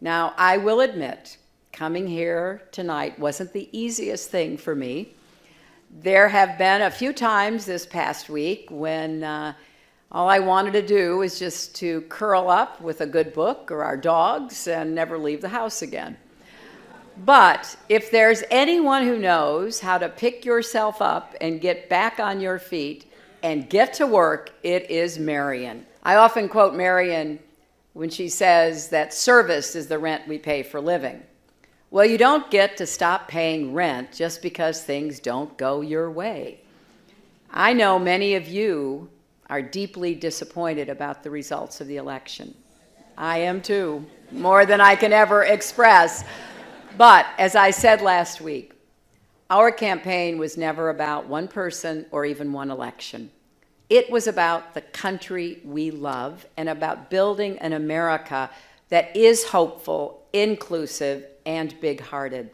Now, I will admit, coming here tonight wasn't the easiest thing for me. There have been a few times this past week when all I wanted to do was just to curl up with a good book or our dogs and never leave the house again. But if there's anyone who knows how to pick yourself up and get back on your feet and get to work, it is Marion. I often quote Marion when she says that service is the rent we pay for living. Well, you don't get to stop paying rent just because things don't go your way. I know many of you are deeply disappointed about the results of the election. I am too, more than I can ever express. But as I said last week, our campaign was never about one person or even one election. It was about the country we love and about building an America that is hopeful, inclusive, and big-hearted.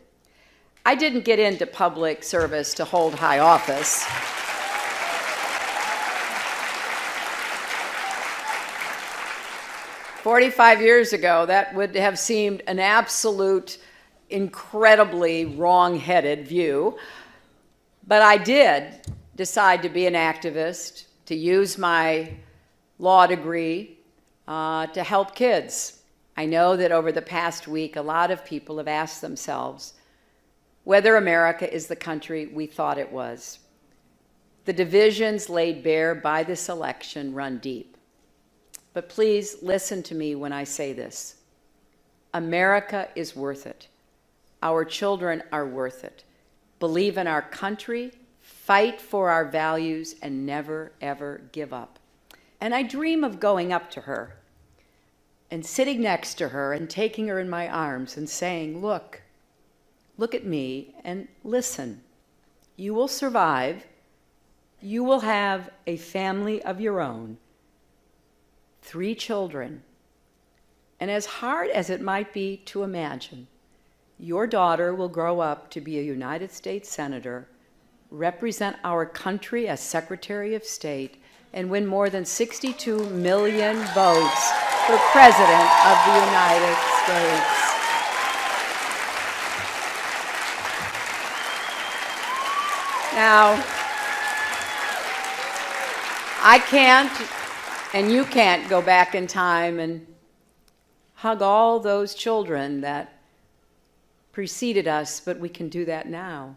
I didn't get into public service to hold high office. 45 years ago, that would have seemed an absolute, incredibly wrong-headed view. But I did decide to be an activist, to use my law degree to help kids. I know that over the past week, a lot of people have asked themselves whether America is the country we thought it was. The divisions laid bare by this election run deep. But please listen to me when I say this. America is worth it. Our children are worth it. Believe in our country, fight for our values, and never, ever give up. And I dream of going up to her and sitting next to her and taking her in my arms and saying, look at me and listen. You will survive. You will have a family of your own, 3 children. And as hard as it might be to imagine, your daughter will grow up to be a United States Senator, represent our country as Secretary of State, and win more than 62 million votes for President of the United States. Now, I can't, and you can't go back in time and hug all those children that preceded us, but we can do that now.